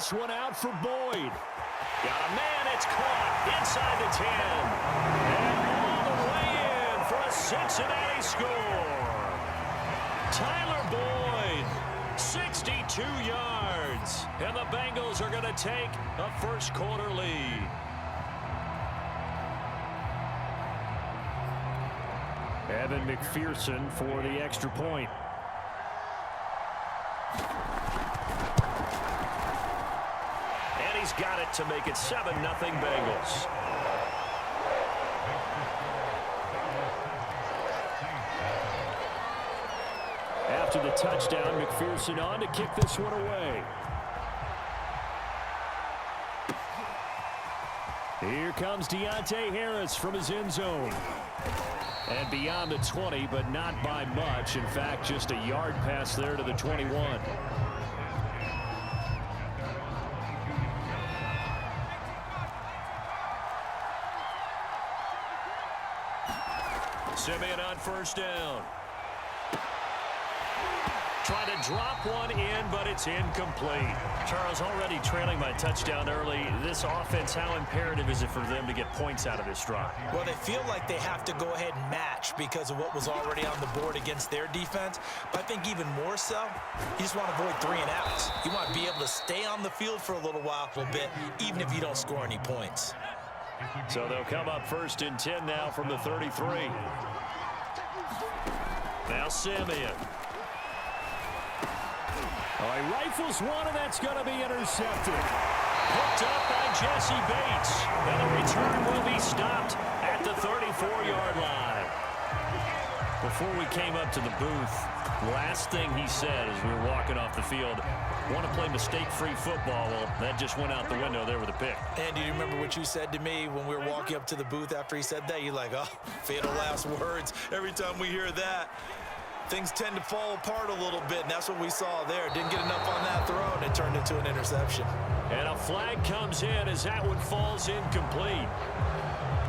this one out for Boyd. Got a man, it's caught inside the 10. And all the way in for a Cincinnati score. Tyler Boyd, 62 yards. And the Bengals are going to take a first quarter lead. Evan McPherson for the extra point. And he's got it to make it 7-0 Bengals. After the touchdown, McPherson on to kick this one away. Here comes Deontay Harris from his end zone. And beyond the 20, but not by much. In fact, just a yard pass there to the 21. Simeon on first down. Trying to drop one in, but it's incomplete. Charles, already trailing by touchdown early. This offense, how imperative is it for them to get points out of this drive? Well, they feel like they have to go ahead and match because of what was already on the board against their defense. But I think even more so, you just want to avoid 3 and outs. You want to be able to stay on the field for a little bit, even if you don't score any points. So they'll come up first and 10 now from the 33. Now Simeon. Oh, he rifles one, and that's going to be intercepted. Picked up by Jesse Bates. And the return will be stopped at the 34-yard line. Before we came up to the booth, last thing he said as we were walking off the field, want to play mistake-free football. Well, that just went out the window there with a pick. And do you remember what you said to me when we were walking up to the booth after he said that? You're like, oh, fatal last words. Every time we hear that, things tend to fall apart a little bit, and that's what we saw there. Didn't get enough on that throw, and it turned into an interception. And a flag comes in as that one falls incomplete.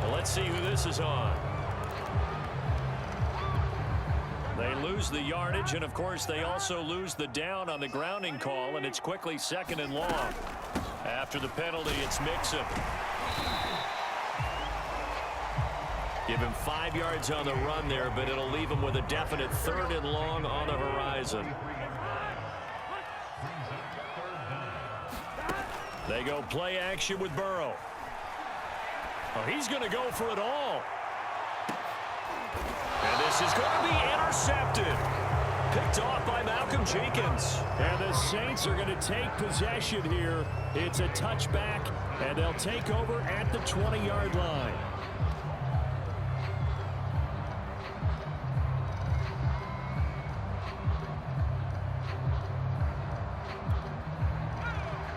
Well, let's see who this is on. They lose the yardage, and, of course, they also lose the down on the grounding call, and it's quickly 2nd and long. After the penalty, it's Mixon. Give him 5 yards on the run there, but it'll leave him with a definite 3rd and long on the horizon. They go play action with Burrow. Oh, he's going to go for it all. And this is going to be intercepted. Picked off by Malcolm Jenkins. And the Saints are going to take possession here. It's a touchback, and they'll take over at the 20-yard line.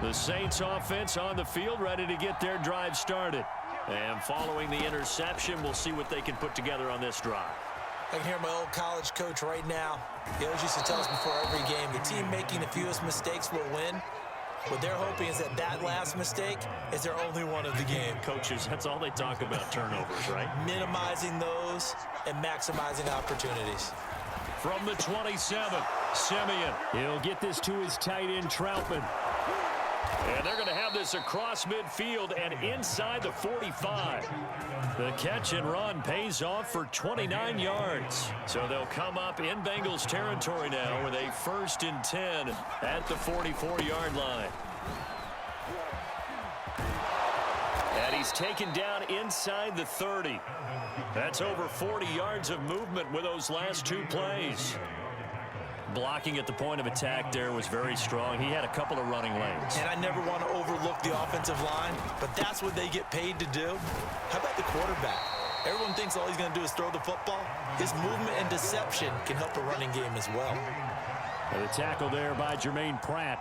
The Saints offense on the field, ready to get their drive started. And following the interception, we'll see what they can put together on this drive. I can hear my old college coach right now. He always used to tell us before every game, the team making the fewest mistakes will win. What they're hoping is that that last mistake is their only one of the game. Coaches, that's all they talk about, turnovers, right? Minimizing those and maximizing opportunities. From the 27, Simeon. He'll get this to his tight end, Troutman. And they're going to have this across midfield and inside the 45. The catch and run pays off for 29 yards. So they'll come up in Bengals territory now with a 1st and 10 at the 44-yard line. And he's taken down inside the 30. That's over 40 yards of movement with those last 2 plays. Blocking at the point of attack there was very strong. He had a couple of running lanes. And I never want to overlook the offensive line, but that's what they get paid to do. How about the quarterback? Everyone thinks all he's going to do is throw the football. His movement and deception can help a running game as well. And the tackle there by Jermaine Pratt.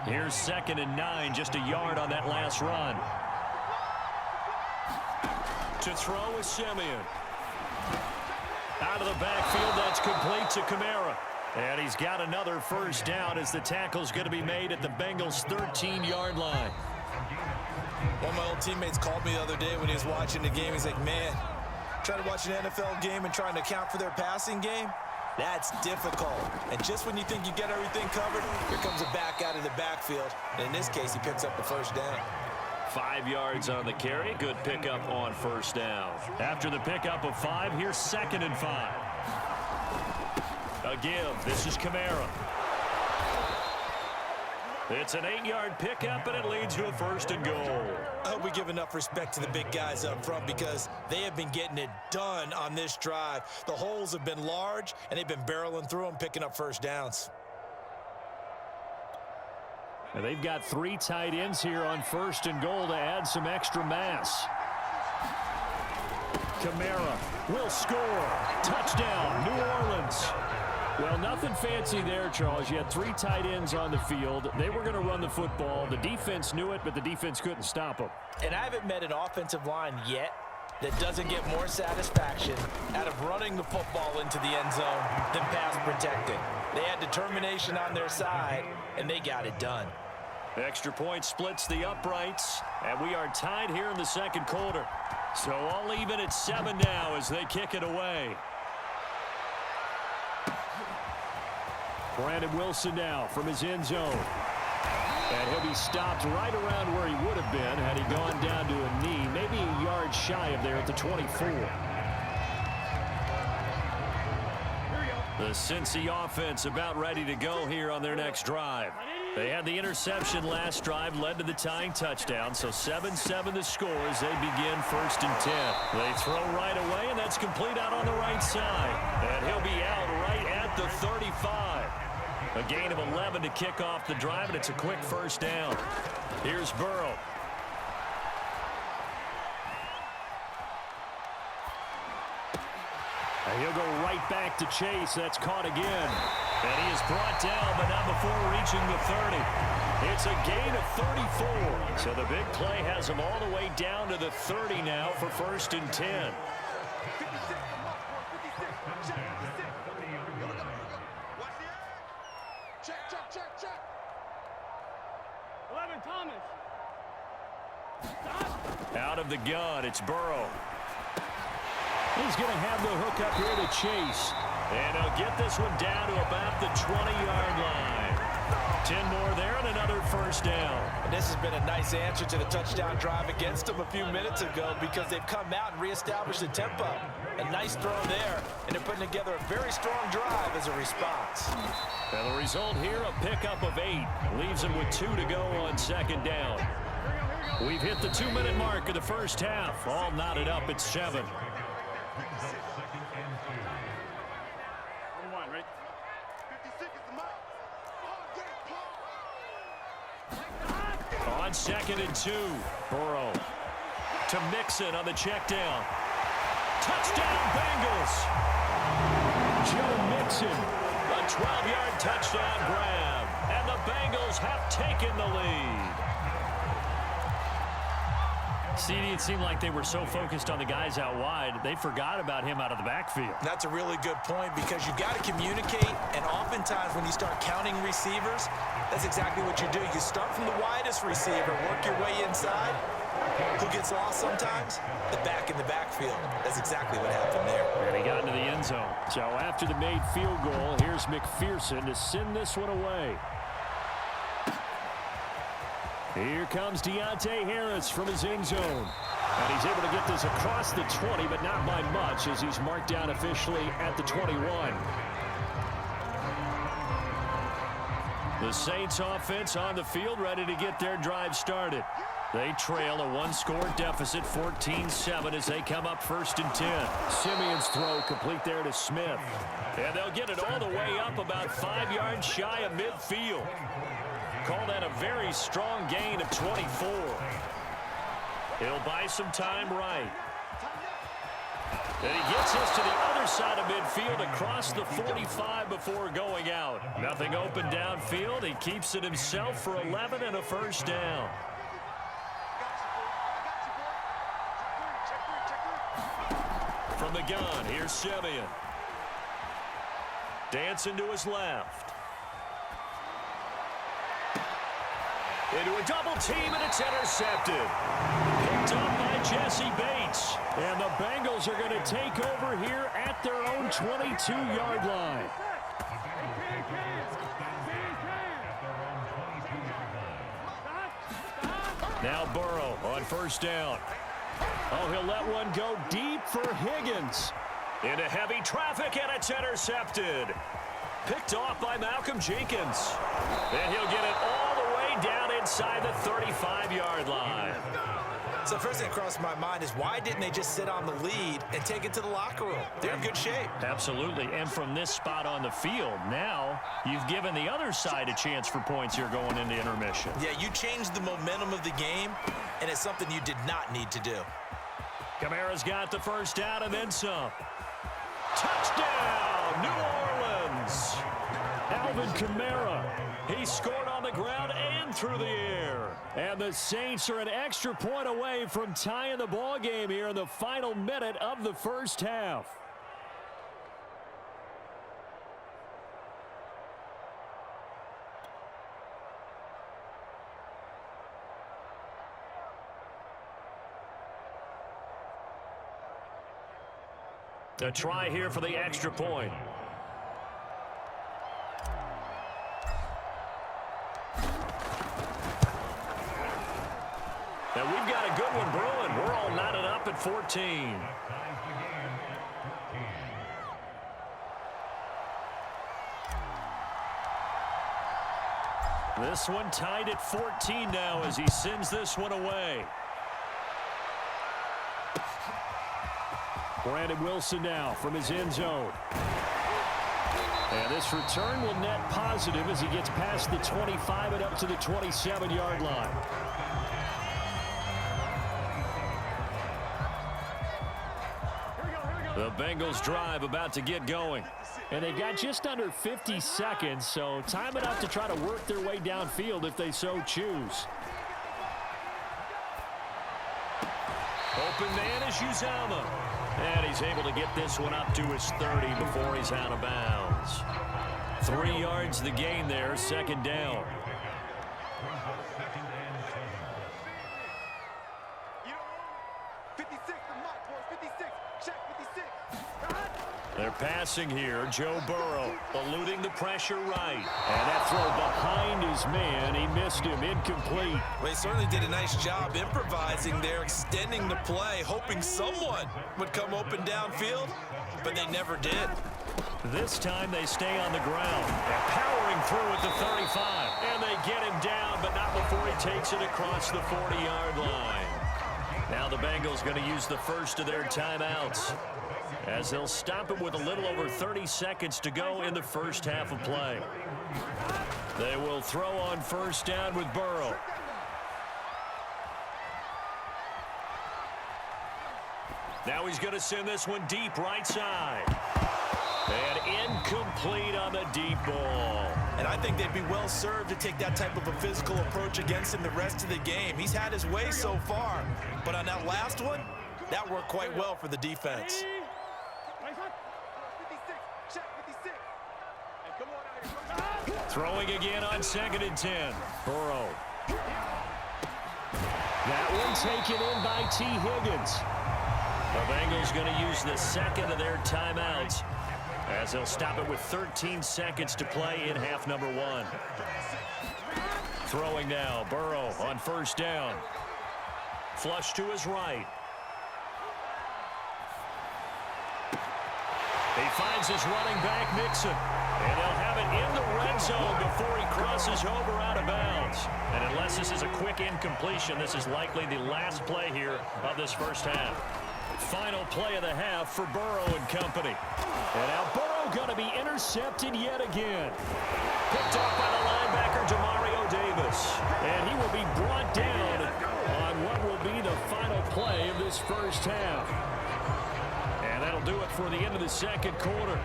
Here's 2nd and 9, just a yard on that last run. To throw is Simeon. Out of the backfield, that's complete to Kamara. And he's got another first down as the tackle's going to be made at the Bengals' 13-yard line. One of my old teammates called me the other day when he was watching the game. He's like, man, trying to watch an NFL game and trying to account for their passing game, That's difficult. And just when you think you get everything covered, here comes a back out of the backfield. And in this case, he picks up the first down. 5 yards on the carry. Good pickup on first down. After the pickup of 5, here's 2nd and 5. A give. This is Kamara. It's an 8-yard pickup, and it leads to a 1st and goal. I hope we give enough respect to the big guys up front because they have been getting it done on this drive. The holes have been large, and they've been barreling through them, picking up first downs. And they've got 3 tight ends here on 1st and goal to add some extra mass. Kamara will score. Touchdown, New Orleans. Well, nothing fancy there, Charles. You had 3 tight ends on the field. They were going to run the football. The defense knew it, but the defense couldn't stop them. And I haven't met an offensive line yet that doesn't get more satisfaction out of running the football into the end zone than pass protecting. They had determination on their side, and they got it done. Extra point splits the uprights, and we are tied here in the 2nd quarter. So all even at 7 now as they kick it away. Brandon Wilson now from his end zone. And he'll be stopped right around where he would have been had he gone down to a knee, maybe a yard shy of there at the 24. The Cincy offense about ready to go here on their next drive. They had the interception last drive, led to the tying touchdown, so 7-7 the score as they begin 1st and 10. They throw right away, and that's complete out on the right side. And he'll be out right at the 35. A gain of 11 to kick off the drive, and it's a quick 1st down. Here's Burrow. And he'll go right back to Chase. That's caught again. And he is brought down, but not before reaching the 30. It's a gain of 34. So the big play has him all the way down to the 30 now for 1st and 10. Check. 11, Thomas. Out of the gun, it's Burrow. He's going to have the hook up here to Chase. And he'll get this one down to about the 20-yard line. 10 more there and another 1st down. And this has been a nice answer to the touchdown drive against them a few minutes ago because they've come out and reestablished the tempo. A nice throw there, and they're putting together a very strong drive as a response. And the result here, a pickup of 8. Leaves them with 2 to go on 2nd down. We've hit the 2-minute mark of the 1st half. All knotted up at 7. On 2nd and 2, Burrow to Mixon on the check down. Touchdown, Bengals! Joe Mixon, a 12-yard touchdown grab, and the Bengals have taken the lead. CD, it seemed like they were so focused on the guys out wide, they forgot about him out of the backfield. That's a really good point because you've got to communicate, and oftentimes when you start counting receivers, that's exactly what you do. You start from the widest receiver, work your way inside. Who gets lost sometimes? The back in the backfield. That's exactly what happened there. And he got into the end zone. So after the made field goal, here's McPherson to send this one away. Here comes Deontay Harris from his end zone. And he's able to get this across the 20, but not by much as he's marked down officially at the 21. The Saints offense on the field ready to get their drive started. They trail a 1-score deficit, 14-7 as they come up 1st and 10. Simeon's throw complete there to Smith. And they'll get it all the way up about 5 yards shy of midfield. Call that a very strong gain of 24. He'll buy some time right. And he gets us to the other side of midfield across the 45 before going out. Nothing open downfield. He keeps it himself for 11 and a 1st down. From the gun, here's Simeon. Dancing to his left. Into a double team, and it's intercepted. Picked up by Jesse Bates. And the Bengals are going to take over here at their own 22-yard line. Now Burrow on first down. Oh, he'll let one go deep for Higgins. Into heavy traffic, and it's intercepted. Picked off by Malcolm Jenkins. And he'll get it all the way down inside the 35-yard line. So first thing that crossed my mind is why didn't they just sit on the lead and take it to the locker room? They're in good shape. Absolutely. And from this spot on the field, now you've given the other side a chance for points here going into intermission. Yeah, you changed the momentum of the game, and it's something you did not need to do. Kamara's got the first down and then some. Touchdown, New Orleans. Alvin Kamara. He scored on the ground and through the air. And the Saints are an extra point away from tying the ball game here in the final minute of the first half. A try here for the extra point. And we've got a good one brewing. We're all knotted up at 14. This one tied at 14 now as he sends this one away. Brandon Wilson now from his end zone. And this return will net positive as he gets past the 25 and up to the 27-yard line. The Bengals drive about to get going. And they've got just under 50 seconds, so time enough to try to work their way downfield if they so choose. Open man is Uzama. And he's able to get this one up to his 30 before he's out of bounds. 3 yards the gain there, second down. They're passing here. Joe Burrow eluding the pressure right. And that throw behind his man. He missed him. Incomplete. Well, he certainly did a nice job improvising there, extending the play, hoping someone would come open downfield, but they never did. This time they stay on the ground. And powering through at the 35. And they get him down, but not before he takes it across the 40-yard line. Now the Bengals going to use the first of their timeouts, as they'll stop it with a little over 30 seconds to go in the first half of play. They will throw on first down with Burrow. Now he's going to send this one deep right side. And incomplete on the deep ball. And I think they'd be well served to take that type of a physical approach against him the rest of the game. He's had his way so far, but on that last one, that worked quite well for the defense. Throwing again on 2nd and 10. Burrow. That one taken in by T. Higgins. The Bengals going to use the second of their timeouts, as they'll stop it with 13 seconds to play in half number 1. Throwing now. Burrow on first down. Flush to his right. He finds his running back, Mixon. And they'll have it in the red zone before he crosses over out of bounds. And unless this is a quick incompletion, this is likely the last play here of this first half. Final play of the half for Burrow and company. And now Burrow going to be intercepted yet again. Picked off by the linebacker, Demario Davis. And he will be brought down on what will be the final play of this first half. And that'll do it for the end of the second quarter.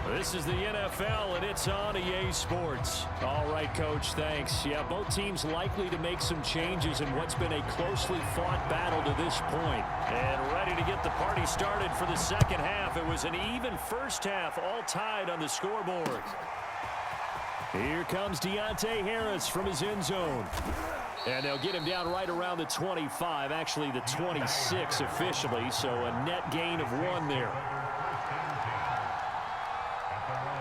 This is the NFL, and it's on EA Sports. All right, Coach, thanks. Yeah, both teams likely to make some changes in what's been a closely fought battle to this point. And ready to get the party started for the second half. It was an even first half, all tied on the scoreboard. Here comes Deontay Harris from his end zone. And they'll get him down right around the 25, actually the 26 officially, so a net gain of 1 there.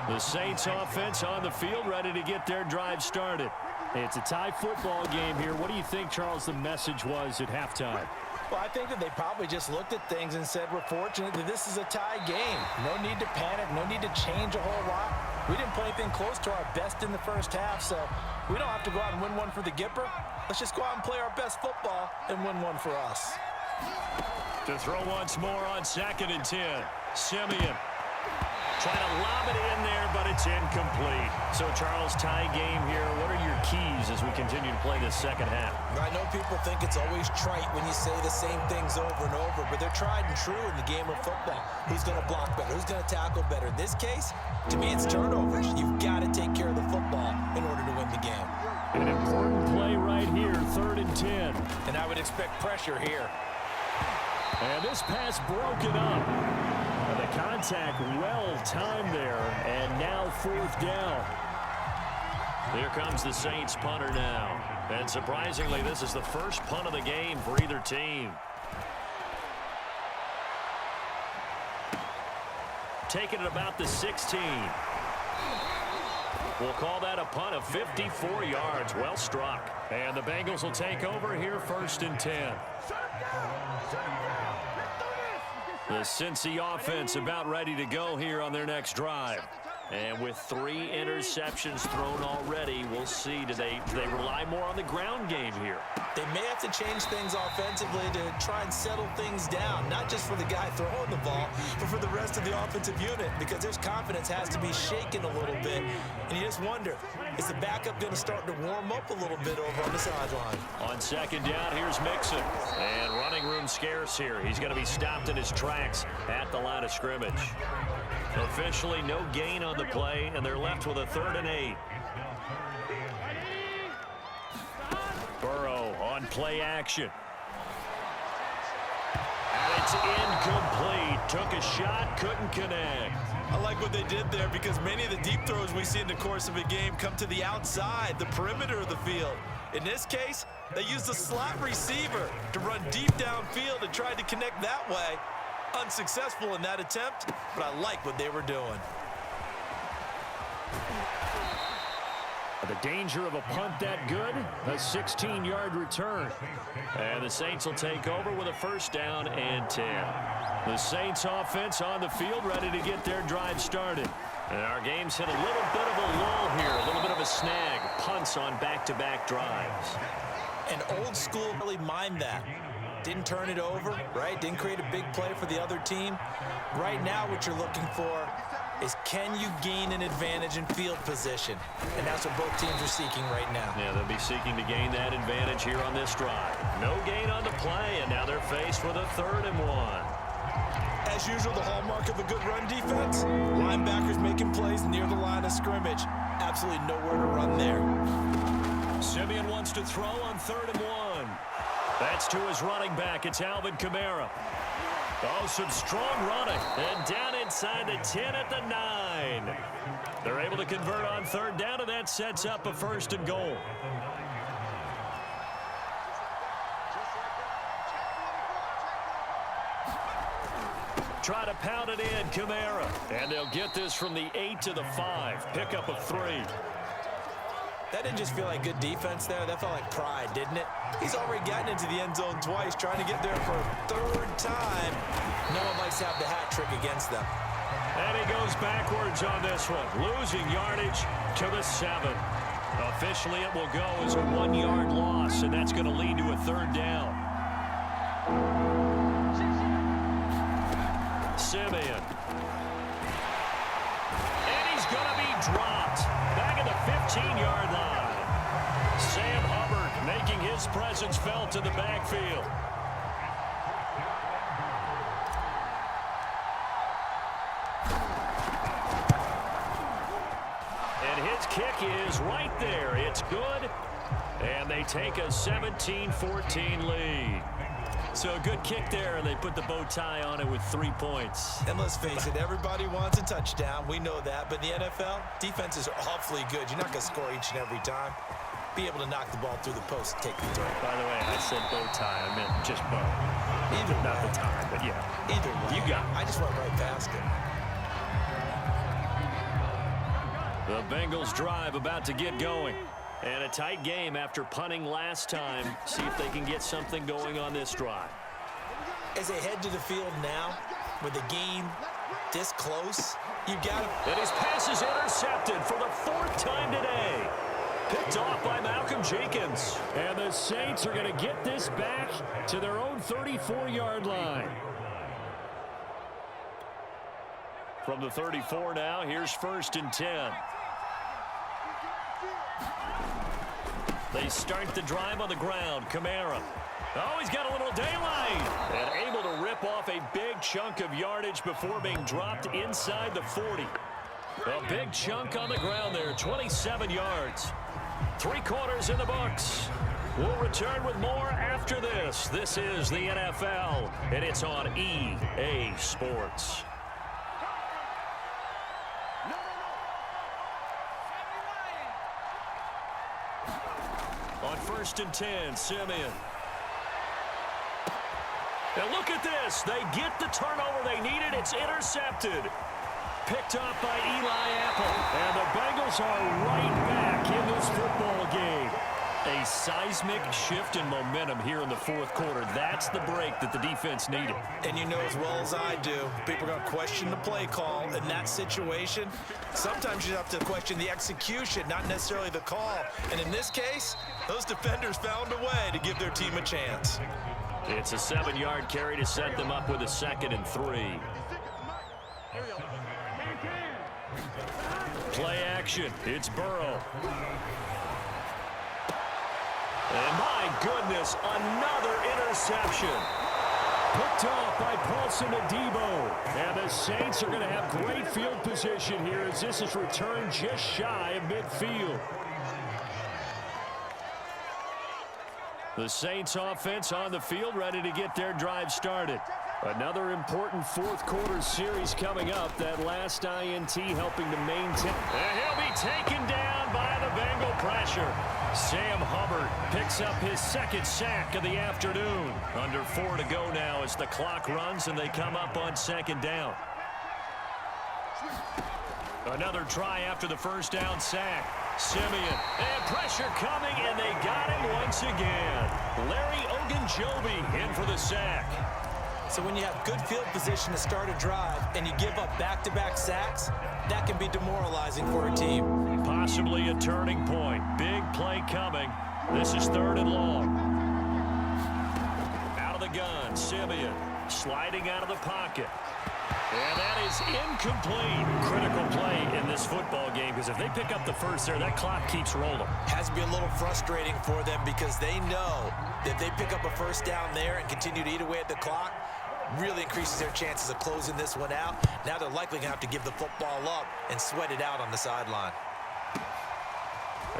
The Saints offense on the field, ready to get their drive started. It's a tie football game here. What do you think, Charles, the message was at halftime? Well, I think that they probably just looked at things and said, we're fortunate that this is a tie game. No need to panic, no need to change a whole lot. We didn't play anything close to our best in the first half, so we don't have to go out and win one for the Gipper. Let's just go out and play our best football and win one for us. To throw once more on 2nd and 10. Simeon trying to lob it in there, but it's incomplete. So, Charles, tie game here. What are your keys as we continue to play this second half? I know people think it's always trite when you say the same things over and over, but they're tried and true in the game of football. Who's going to block better? Who's going to tackle better? In this case, to me, it's turnovers. You've got to take care of the football in order to win the game. An important play right here, 3rd and 10. And I would expect pressure here. And this pass broken up. And the contact well timed there, and now 4th down. Here comes the Saints punter now. And surprisingly, this is the first punt of the game for either team. Taking it about the 16. We'll call that a punt of 54 yards. Well struck. And the Bengals will take over here, 1st and 10. The Cincy offense about ready to go here on their next drive. And with 3 interceptions thrown already, we'll see. Do they rely more on the ground game here? They may have to change things offensively to try and settle things down, not just for the guy throwing the ball, but for the rest of the offensive unit, because their confidence has to be shaken a little bit. And you just wonder, is the backup going to start to warm up a little bit over on the sideline? On 2nd down, here's Mixon. And running room scarce here. He's going to be stopped in his tracks at the line of scrimmage. Officially no gain on the play, and they're left with a 3rd and 8. Burrow on play action. And it's incomplete. Took a shot, couldn't connect. I like what they did there because many of the deep throws we see in the course of a game come to the outside, the perimeter of the field. In this case, they used the slot receiver to run deep downfield and tried to connect that way. Unsuccessful in that attempt, but I like what they were doing. The danger of a punt that good, a 16-yard return. And the Saints will take over with a 1st down and 10. The Saints offense on the field ready to get their drive started. And our game's hit a little bit of a lull here, a little bit of a snag. Punts on back-to-back drives. And old school really mind that. Didn't turn it over, right? Didn't create a big play for the other team. Right now what you're looking for is, can you gain an advantage in field position? And that's what both teams are seeking right now. Yeah, they'll be seeking to gain that advantage here on this drive. No gain on the play, and now they're faced with a 3rd and 1. As usual, the hallmark of a good run defense, linebackers making plays near the line of scrimmage. Absolutely nowhere to run there. Simeon wants to throw on 3rd and 1. That's to his running back. It's Alvin Kamara. Oh, some strong running. And down inside the 10 at the 9. They're able to convert on 3rd down, and that sets up a 1st and goal. Try to pound it in, Kamara. And they'll get this from the 8 to the 5. Pickup of 3. That didn't just feel like good defense there. That felt like pride, didn't it? He's already gotten into the end zone twice, trying to get there for a 3rd time. No one likes to have the hat trick against them. And he goes backwards on this one, losing yardage to the 7. Officially, it will go as a 1-yard loss, and that's going to lead to a 3rd down. Simeon. And he's going to be dropped. Back at the 15-yard line. Sam Hubbard making his presence felt in the backfield. And his kick is right there. It's good. And they take a 17-14 lead. So a good kick there, and they put the bow tie on it with 3 points. And let's face it, everybody wants a touchdown. We know that. But in the NFL, defenses are awfully good. You're not going to score each and every time. Be able to knock the ball through the post and take the throw. By the way, I said bow tie. I meant just bow. Either Not way. the tie, but yeah. Either way. You got it. I just went right past it. The Bengals drive about to get going. And a tight game after punting last time. See if they can get something going on this drive. As they head to the field now, with the game this close, you got to... And his pass is intercepted for the 4th time today. Picked off by Malcolm Jenkins. And the Saints are going to get this back to their own 34-yard line. From the 34 now, here's 1st and 10. They start the drive on the ground. Kamara. Oh, he's got a little daylight. And able to rip off a big chunk of yardage before being dropped inside the 40. A big chunk on the ground there, 27 yards. 3 quarters in the books. We'll return with more after this. This is the NFL, and it's on EA Sports. On 1st and 10, Simeon. Now look at this. They get the turnover they needed. It's intercepted. Picked up by Eli Apple. And the Bengals are right back in this football game. A seismic shift in momentum here in the 4th quarter. That's the break that the defense needed. And you know as well as I do, people are going to question the play call in that situation. Sometimes you have to question the execution, not necessarily the call. And in this case, those defenders found a way to give their team a chance. It's a 7-yard carry to set them up with a 2nd and 3. Play action. It's Burrow. And my goodness, another interception. Picked off by Paulson Adebo. And the Saints are going to have great field position here as this is returned just shy of midfield. The Saints offense on the field ready to get their drive started. Another important 4th quarter series coming up. That last INT helping to maintain. And he'll be taken down by the Bengal pressure. Sam Hubbard picks up his 2nd sack of the afternoon. Under 4 to go now as the clock runs and they come up on 2nd down. Another try after the 1st down sack. Simeon, and pressure coming, and they got him once again. Larry Ogunjobi in for the sack. So when you have good field position to start a drive and you give up back-to-back sacks, that can be demoralizing for a team. Possibly a turning point. Big play coming. This is 3rd and long. Out of the gun, Simeon sliding out of the pocket. And that is incomplete. Critical play in this football game because if they pick up the 1st there, that clock keeps rolling. Has to be a little frustrating for them because they know that if they pick up a 1st down there and continue to eat away at the clock, really increases their chances of closing this one out. Now they're likely going to have to give the football up and sweat it out on the sideline.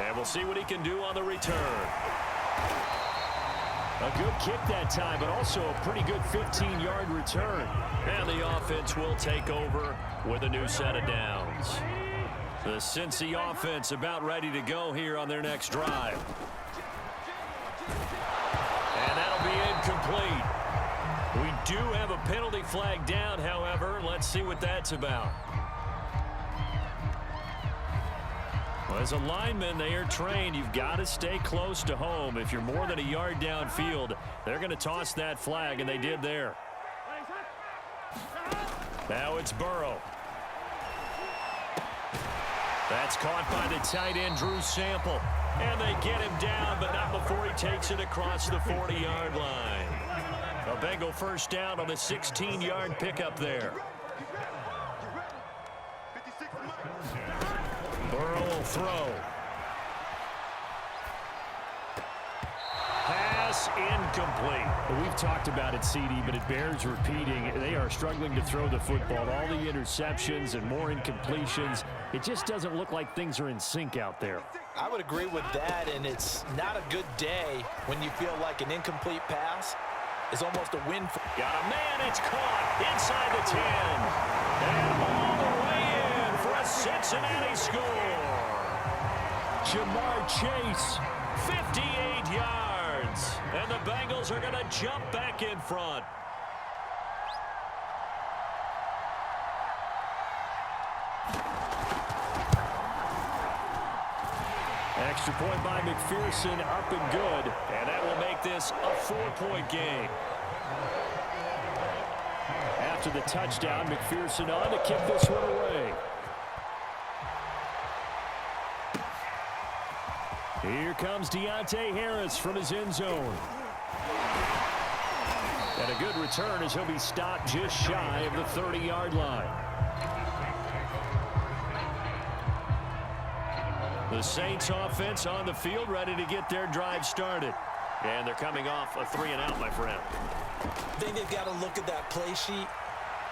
And we'll see what he can do on the return. A good kick that time, but also a pretty good 15-yard return. And the offense will take over with a new set of downs. The Cincy offense about ready to go here on their next drive. And that'll be incomplete. We do have a penalty flag down, however. Let's see what that's about. Well, as a lineman, they are trained. You've got to stay close to home. If you're more than a yard downfield, they're going to toss that flag, and they did there. Now it's Burrow. That's caught by the tight end, Drew Sample. And they get him down, but not before he takes it across the 40-yard line. A Bengal 1st down on the 16-yard pickup there. Burrow will throw. Pass incomplete. We've talked about it, CD, but it bears repeating. They are struggling to throw the football. All the interceptions and more incompletions. It just doesn't look like things are in sync out there. I would agree with that, and it's not a good day when you feel like an incomplete pass is almost a win. Got a man, it's caught inside the 10. And all the way in for a Cincinnati score. Jamar Chase, 58 yards. And the Bengals are going to jump back in front. Extra point by McPherson, up and good. And that will make this a 4-point game. After the touchdown, McPherson on to kick this one away. Here comes Deontay Harris from his end zone. And a good return as he'll be stopped just shy of the 30-yard line. The Saints offense on the field, ready to get their drive started. And they're coming off a 3-and-out, my friend. I think they've got to look at that play sheet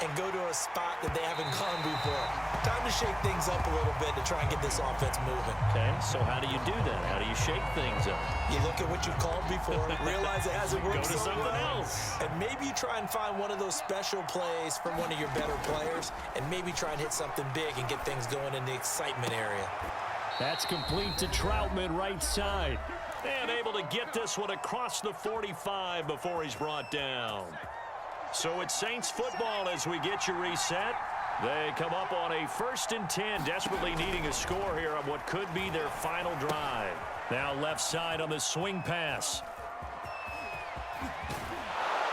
and go to a spot that they haven't gone before. Time to shake things up a little bit to try and get this offense moving. Okay, so how do you do that? How do you shake things up? You look at what you called before, realize it hasn't worked Go to so something well, else. and maybe you try and find one of those special plays from one of your better players, and maybe try and hit something big and get things going in the excitement area. That's complete to Troutman, right side. And able to get this one across the 45 before he's brought down. So it's Saints football as we get you reset. They come up on a 1st and 10, desperately needing a score here on what could be their final drive. Now left side on the swing pass.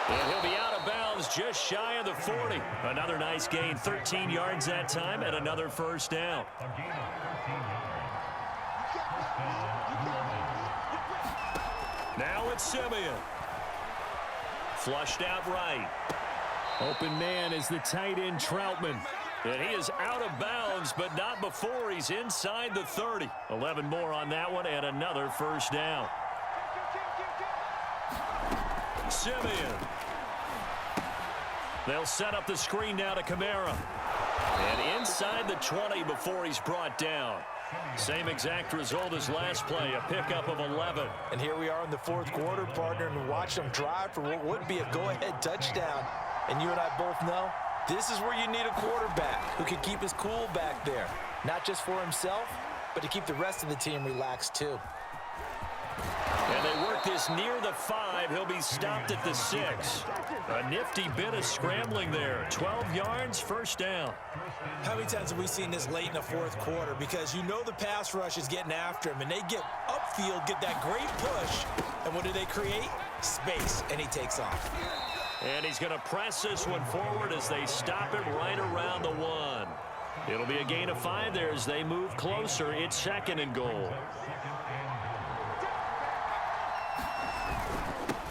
And he'll be out of bounds just shy of the 40. Another nice gain, 13 yards that time, and another first down. Now it's Simeon. Flushed out right. Open man is the tight end, Troutman. And he is out of bounds, but not before he's inside the 30. 11 more on that one, and another first down. Simeon. They'll set up the screen now to Kamara. And inside the 20 before he's brought down. Same exact result as last play, a pickup of 11. And here we are in the 4th quarter, partner, and watch them drive for what would be a go-ahead touchdown. And you and I both know this is where you need a quarterback who can keep his cool back there. Not just for himself, but to keep the rest of the team relaxed too. And they work this near the 5. He'll be stopped at the 6. A nifty bit of scrambling there. 12 yards, first down. How many times have we seen this late in the 4th quarter? Because you know the pass rush is getting after him, and they get upfield, get that great push. And what do they create? Space, and he takes off. And he's going to press this one forward as they stop him right around the 1. It'll be a gain of 5 there as they move closer. It's 2nd and goal.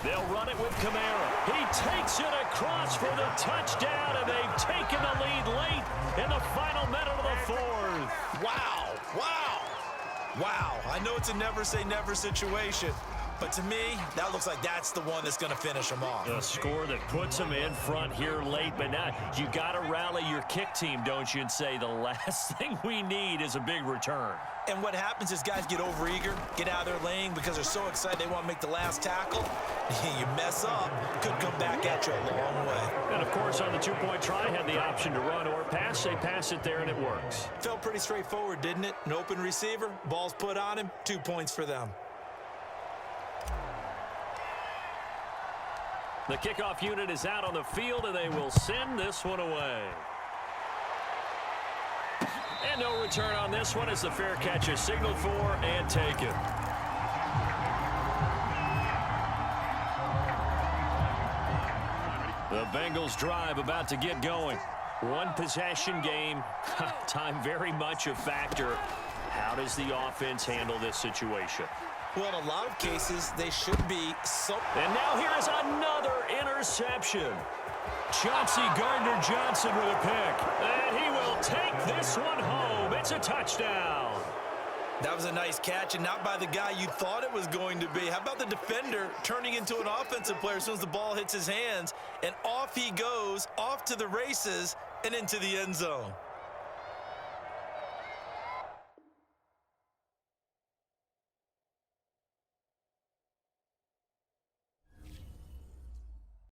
They'll run it with Kamara. He takes it across for the touchdown, and they've taken the lead late in the final minute of the 4th. Wow, wow, wow. I know it's a never say never situation, but to me, that looks like that's the one that's going to finish them off. A score that puts them in front here late, but now you got to rally your kick team, don't you, and say the last thing we need is a big return. And what happens is guys get overeager, get out of their lane because they're so excited they want to make the last tackle. You mess up, could come back at you a long way. And, of course, on the 2-point try, had the option to run or pass. They pass it there, and it works. Felt pretty straightforward, didn't it? An open receiver, ball's put on him, 2 points for them. The kickoff unit is out on the field, and they will send this one away. And no return on this one as the fair catch is signaled for and taken. The Bengals drive about to get going. 1 possession game. Time very much a factor. How does the offense handle this situation? Well, in a lot of cases, they should be so. And now here is another interception. Chauncey Gardner-Johnson with a pick. And he will take this one home. It's a touchdown. That was a nice catch, and not by the guy you thought it was going to be. How about the defender turning into an offensive player as soon as the ball hits his hands, and off he goes, off to the races, and into the end zone.